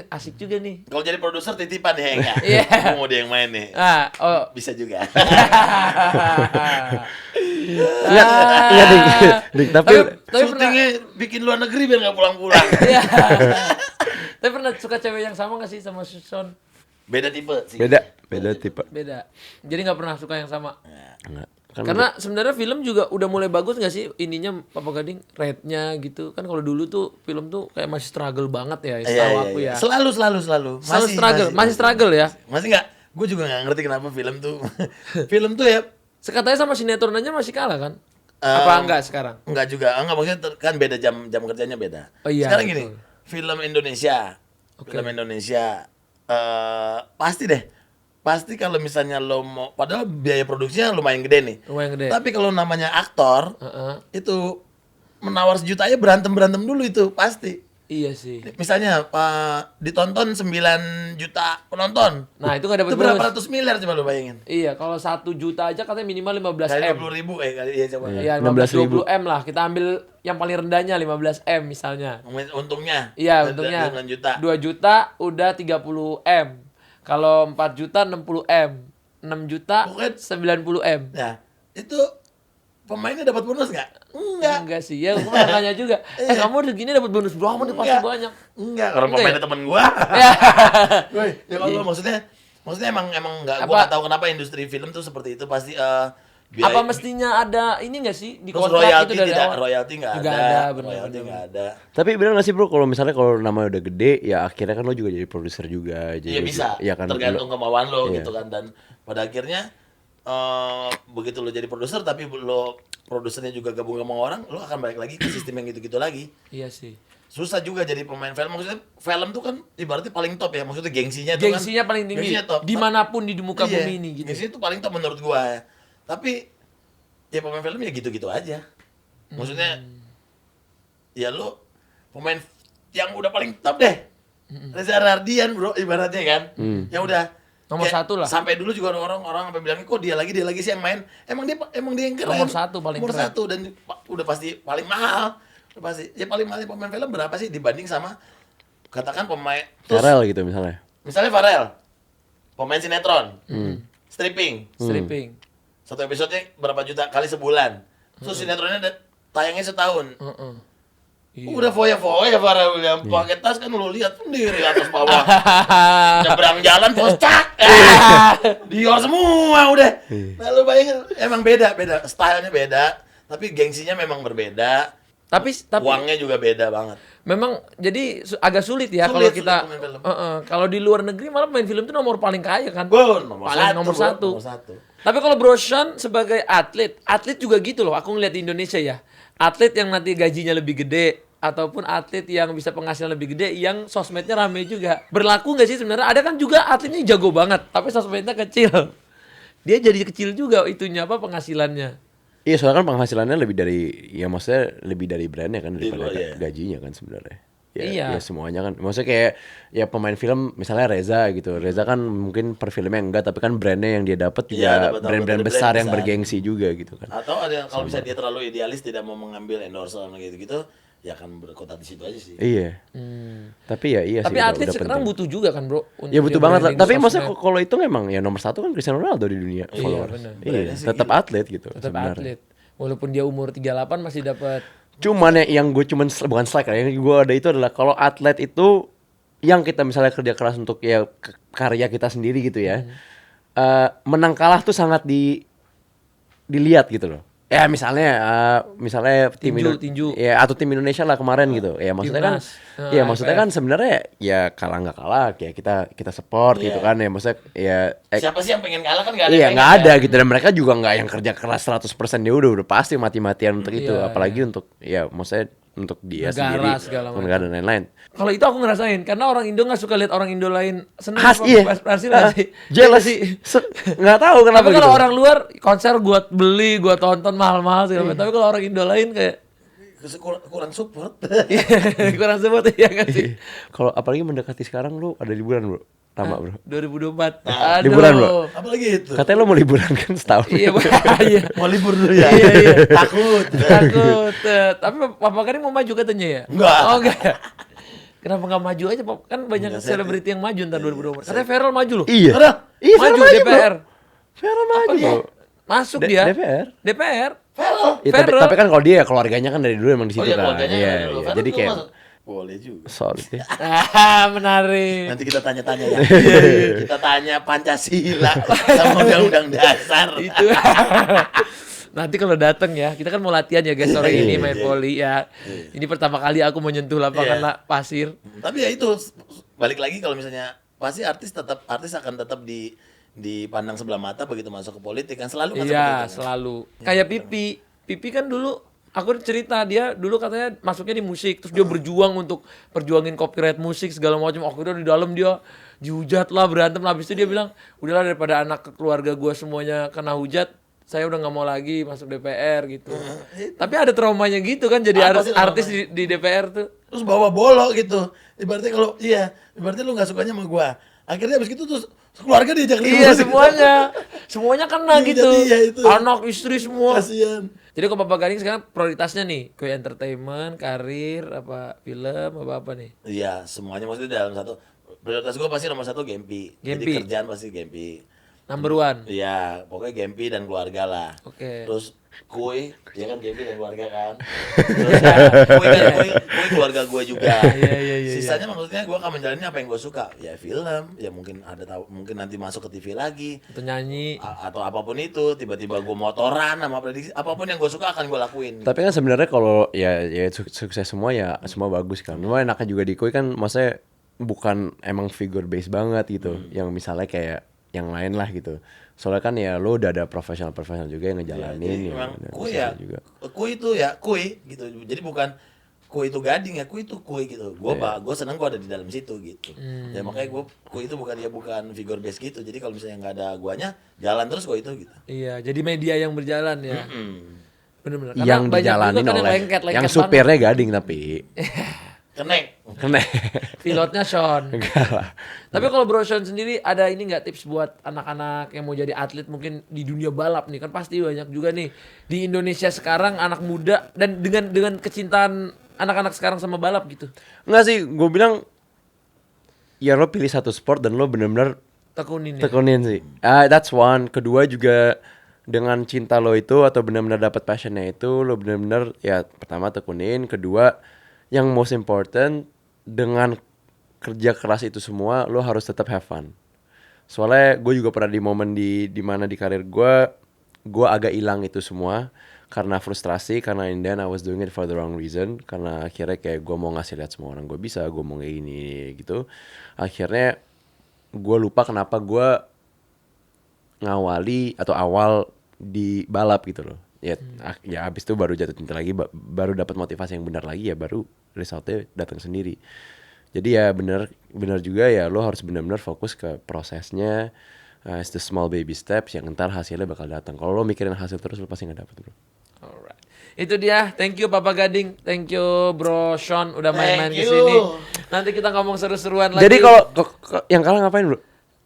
asik juga nih. Kalau jadi produser titipan ya enggak. Iya. Mau dia yang main nih. Oh. Bisa juga. Iya, Dik, tapi Tapi pernah, Syutingnya bikin luar negeri biar nggak pulang-pulang. iya. Tapi pernah suka cewek yang sama nggak sih sama Sean? Beda tipe sih. beda tipe. Beda. Jadi nggak pernah suka yang sama. Enggak. Kan Karena sebenarnya film juga udah mulai bagus nggak sih ininya Papa Gading, rate-nya gitu kan. Kalau dulu tuh film tuh kayak masih struggle banget ya, setahu aku ya. Selalu. Selalu struggle ya. Masih nggak? Gue juga nggak ngerti kenapa film tuh film tuh ya Sekatanya sama sinetron aja masih kalah kan? Apa enggak sekarang? nggak juga. Enggak, maksudnya kan beda jam kerjanya beda. Oh iya, Sekarang gini, betul. film Indonesia Film Indonesia pasti deh. Pasti kalau misalnya lo mau, padahal biaya produksinya lumayan gede nih. Lumayan gede. Tapi kalau namanya aktor, itu menawar sejuta aja berantem dulu itu pasti. Iya sih. Misalnya ditonton 9 juta penonton. Nah, itu nggak dapat Itu berapa bonus. ratus miliar coba lo bayangin. Iya, kalau 1 juta aja katanya minimal 15 Kali M. 20.000 kali ya coba. Iya, 16.000. 20 M lah. Kita ambil yang paling rendahnya 15 M misalnya. Untungnya. Iya, untungnya 9 juta. 2 juta udah 30 M. Kalau 4 juta 60 M. 6 juta Pokoknya- 90 M. Nah, itu pemainnya dapat bonus nggak? Enggak sih. Ya, gue pernah tanya juga. Kamu segini dapat bonus berapa nih? Pasti Enggak. banyak. Enggak, orang Enggak pemainnya ya? temen gua. Ya. Ya kalau maksudnya emang enggak, Apa? gua nggak tahu kenapa industri film tuh seperti itu pasti Apa mestinya ada ini nggak sih di terus kontrak royalti itu dari tidak, awal? royalti nggak Nggak ada, ada, bener, royalti bener. nggak ada. Tapi bener gak sih bro, kalau misalnya kalau namanya udah gede, ya akhirnya kan lo juga jadi produser juga. Iya bisa, ya kan, tergantung kemauan lo Iya. gitu kan, dan pada akhirnya begitu lo jadi produser tapi lo produsernya juga gabung sama orang, lo akan balik lagi ke sistem yang gitu-gitu lagi. Iya sih. Susah juga jadi pemain film, maksudnya film tuh kan ibaratnya paling top ya, maksudnya gengsinya tuh kan Gengsinya paling tinggi gengsinya top. dimanapun di muka Iya, bumi ini gitu. gengsinya tuh paling top menurut gua ya. Tapi ya pemain film ya gitu-gitu aja. Maksudnya ya lo pemain yang udah paling top deh. Reza Rahardian bro ibaratnya kan. Yang udah Nomor kayak satu lah. Sampai dulu juga orang sampai bilangnya kok dia lagi sih yang main. Emang dia yang keren. Nomor satu paling Nomor keren. satu dan udah pasti paling mahal. Udah pasti. Ya paling mahal pemain film berapa sih dibanding sama katakan pemain terus, Farel gitu misalnya. misalnya Farel pemain sinetron. Stripping. Stripping. Satu episodenya berapa juta kali sebulan. Terus sinetronnya tayangnya setahun. Heeh. Iya. Udah foya-foya Farel William. Pakai tas kan lu lihat sendiri atas bawah. Nyebrang jalan postak. Dior semua udah. Nah lu bayangin emang beda. Stylenya beda. Tapi gengsinya memang berbeda. Tapi Uangnya juga beda banget. memang jadi agak sulit ya Sulit, kalau kita sulit pemain film. kalau di luar negeri malah pemain film itu nomor paling kaya kan. Nomor Paling satu, nomor bro. satu. Nomor satu. Tapi kalau Bro Sean sebagai atlet juga gitu loh. Aku ngeliat di Indonesia ya. Atlet yang nanti gajinya lebih gede ataupun atlet yang bisa penghasilan lebih gede yang sosmednya rame juga. Berlaku nggak sih sebenarnya? Ada kan juga atletnya jago banget tapi sosmednya kecil. Dia jadi kecil juga itunya apa penghasilannya. Iya, soalnya kan penghasilannya lebih dari, ya maksudnya lebih dari brandnya kan daripada luar, iya. gajinya kan sebenarnya. Ya, Iya. ya semuanya kan. Maksudnya kayak ya pemain film misalnya Reza gitu. Reza kan mungkin per filmnya enggak, tapi kan brandnya yang dia dapat Iya, juga dapat brand-brand dari besar brand yang besar. bergengsi juga gitu kan. Atau ada yang kalau misalnya dia terlalu idealis tidak mau mengambil endorse gitu-gitu, ya akan berkutat di situ aja sih. Iya. Tapi ya iya Tapi sih. atlet udah sekarang penting. butuh juga kan bro. Untuk Ya butuh dia banget lah. branding Tapi sosmed. maksudnya kalau itu memang ya nomor satu kan Cristiano Ronaldo di dunia followers. benar. Iya, Brandnya sih tetap gila. atlet gitu Tetap sebenarnya. atlet. Walaupun dia umur 38 masih dapat. Cuman yang gue cuman bukan slack ya, yang gue ada itu adalah kalau atlet itu yang kita misalnya kerja keras untuk ya karya kita sendiri gitu ya, menang kalah tuh sangat dilihat gitu loh. Ya misalnya Tinju. ya atau tim Indonesia lah kemarin gitu. Ya maksudnya kan, Timnas. ya maksudnya kan sebenarnya ya kalah nggak kalah, kayak kita support gitu Iya. kan ya maksudnya ya. Siapa sih yang pengen kalah kan nggak ada. Iya yang nggak pengen, ada kan? gitu, dan mereka juga nggak yang kerja keras 100%, dia udah pasti mati-matian untuk itu, Iya, apalagi untuk ya maksudnya untuk dia Negara, sendiri, segala untuk negara dan lain-lain. Kalau itu aku ngerasain karena orang Indo nggak suka lihat orang Indo lain senang Iya. berhasil nggak sih? Jealous Iya nggak sih. nggak tahu kenapa Tapi gitu. kalau orang luar konser gua beli, gua tonton mahal-mahal segala macam. Tapi kalau orang Indo lain kayak kurang support. kurang sebut ya kan sih. Kalau apalagi mendekati sekarang lu ada liburan bro, lama bro. 2024. Nah, Aduh. liburan, bro. Apalagi itu. Katanya lu mau liburan kan setahun. Iya, iya. Mau libur dulu ya. Iya. Takut. Takut. Tapi Papa Karim mau maju katanya ya? Enggak. Oh enggak. Kenapa nggak maju aja, Pak? Kan banyak Enggak, saya- selebriti yang maju ntar 2024. Katanya Feral maju loh. Iya. Ada. Iya, Maju Feral DPR. bro. Feral maju Iya. bro. Masuk D- dia. DPR. DPR. Feral. Ya, tapi, Feral. tapi kan kalau dia ya keluarganya kan dari dulu emang di Oh situ iya kan. keluarganya Iya, ada dulu. iya. Feral Jadi tuh kayak masuk. Boleh juga. solid ya. Menarik. Nanti kita tanya-tanya ya. Kita tanya Pancasila sama Undang-Undang Dasar. Itu. Nanti kalau datang ya, kita kan mau latihan ya guys sore ini main volley ya. Ini pertama kali aku mau nyentuh lapangan Iya. pasir. Tapi ya itu balik lagi kalau misalnya pasti artis akan tetap dipandang sebelah mata begitu masuk ke politik kan selalu kan seperti Iya, itu kan. selalu. Kayak Pipi. Pipi kan dulu Aku cerita dia dulu katanya masuknya di musik, terus dia berjuang untuk perjuangin copyright musik segala macam. Akhirnya di dalam dia dihujat lah, berantem lah. Habis itu dia bilang, udahlah daripada anak keluarga gua semuanya kena hujat, saya udah nggak mau lagi masuk DPR gitu. Tapi ada traumanya gitu kan jadi Apa sih artis di DPR tuh. Terus bawa bolok gitu. Ibaratnya ibaratnya lu nggak sukanya sama gua. Akhirnya abis gitu terus keluarga diajak ribut. Iya semuanya kena Iya, gitu. iya, itu. Anak istri semua. Kasian. Jadi kalau Papa Gading sekarang prioritasnya nih ke entertainment, karir, apa film, apa nih? Iya, semuanya maksudnya dalam satu. Prioritas gua pasti nomor satu Gempi. Jadi Gempi. kerjaan pasti Gempi. Number one. Iya, pokoknya Gempi dan keluarga lah. Oke. Terus Kuy, ya kan Gempi dan keluarga kan. Terus Kuy keluarga gue juga. Iya. Sisanya maksudnya gue akan menjalani apa yang gue suka. Ya film, ya mungkin mungkin nanti masuk ke TV lagi. Atau nyanyi. Atau apapun itu, tiba-tiba gue motoran sama prediksi, apapun yang gue suka akan gue lakuin. Tapi kan sebenarnya kalau ya sukses semua ya semua bagus kan. Cuma enaknya juga di Koi kan maksudnya bukan emang figure base banget gitu. Yang misalnya kayak yang lain lah gitu. Soalnya kan ya lo udah ada profesional juga yang ngejalanin Jadi ya. memang udah Kuy bisa ya, juga. Kuy itu ya Kuy gitu. Jadi bukan Kuy itu Gading ya, Kuy itu Kuy gitu. Gue seneng gue ada di dalam situ gitu. Ya makanya Kuy itu bukan figure base gitu. Jadi kalau misalnya nggak ada guanya, jalan terus Kuy itu gitu. Iya, jadi media yang berjalan ya. Bener-bener. Karena Yang banyak dijalanin juga kan oleh lengket yang supirnya Gading tapi Kenek. kena. pilotnya Sean. Enggak lah. Tapi kalau Bro Sean sendiri ada ini nggak tips buat anak-anak yang mau jadi atlet mungkin di dunia balap nih kan pasti banyak juga nih di Indonesia sekarang anak muda dan dengan kecintaan anak-anak sekarang sama balap gitu. Enggak sih, gue bilang ya lo pilih satu sport dan lo bener-bener Tekunin ya. tekunin sih. That's one. Kedua juga dengan cinta lo itu atau benar-benar dapat passionnya itu lo benar-benar ya pertama tekunin, kedua yang most important dengan kerja keras itu semua lo harus tetap have fun. Soalnya gue juga pernah di momen di mana di karir gue agak hilang itu semua karena frustrasi, karena in the end I was doing it for the wrong reason, karena akhirnya kayak gue mau ngasih lihat semua orang gue bisa, gue mau kayak gini gitu. Akhirnya gue lupa kenapa gue ngawali atau awal di balap gitu loh. Ya abis itu baru jatuh cinta lagi, baru dapat motivasi yang benar lagi, ya baru resultnya datang sendiri. Jadi ya benar juga ya lo harus benar-benar fokus ke prosesnya. It's the small baby steps yang ntar hasilnya bakal datang. Kalau lo mikirin hasil terus lo pasti nggak dapet bro. Alright. Itu dia. Thank you Papa Gading. Thank you Bro Sean udah main-main Thank kesini. you. Nanti kita ngomong seru-seruan lagi. Jadi kalau yang kalah ngapain bro?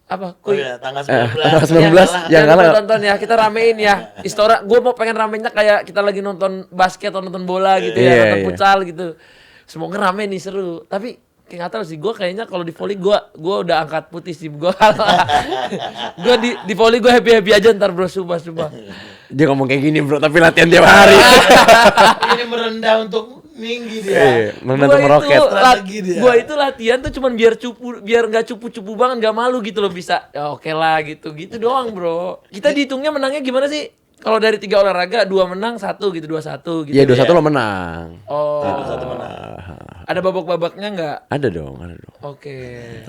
apa? Oh Kuy. iya, tanggal 19. tanggal 19. Jangan Yang lupa kalah. tonton ya, kita ramein ya. Istora, gue mau pengen ramenya kayak kita lagi nonton basket atau nonton bola gitu ya, Iya, nonton iya. futsal gitu. Semoga rame nih seru. Tapi kayak nggak tahu sih, gue kayaknya kalau di volley gue udah angkat putih sih, gue kalah. Gue di volley gue happy aja ntar bro, sumpah. Dia ngomong kayak gini bro, tapi latihan tiap hari. Ini merendah untuk tinggi dia. Iya, menentu meroket. Strategi dia. Gue itu latihan tuh cuman biar nggak cupu-cupu banget, nggak malu gitu loh bisa. Ya oke lah gitu doang bro. Kita dihitungnya menangnya gimana sih? Kalau dari 3 olahraga 2 menang 1 gitu 2-1 gitu. Iya 2-1 lo menang. Oh. Satu menang. Ada babak-babaknya nggak? Ada dong. Oke,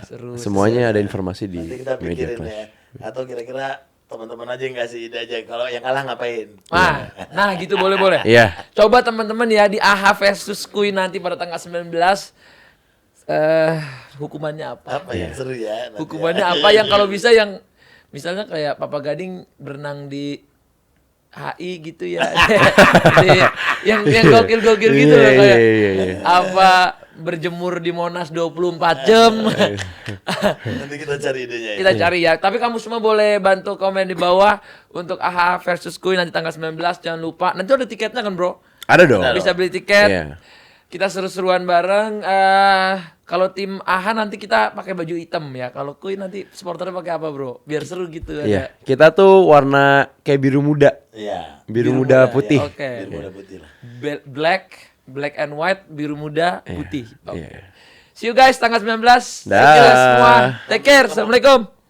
seru. Semuanya ada informasi di Nanti kita media pikirin class. ya. Atau kira-kira teman-teman aja yang kasih ide aja. Kalau yang kalah ngapain? Nah gitu boleh. Iya. Coba teman-teman ya di AHA versus Kuy nanti pada tanggal 19 hukumannya apa? Apa yang seru ya? nanti Hukumannya ya. apa yang kalau bisa yang misalnya kayak Papa Gading berenang di HI gitu ya. yang gokil-gokil gitu loh kayak. Iya. Apa berjemur di Monas 24 jam. Nanti kita cari idenya ya. Kita cari ya. Tapi kamu semua boleh bantu komen di bawah untuk AHA versus Kuy nanti tanggal 19. Jangan lupa. Nanti ada tiketnya kan, Bro? Ada dong. Bisa beli tiket. Iya. Kita seru-seruan bareng. Kalau tim AHA nanti kita pakai baju hitam ya. Kalau Kuy nanti supporternya pakai apa, Bro? Biar seru gitu Iya. ada. Kita tuh warna kayak biru muda. Iya. Biru muda putih. Ya. Oke. Biru muda putih lah. Black and white, biru muda, putih. Oke. Iya. See you guys tanggal 19. Dah. Thank you semua. Take care. Assalamualaikum.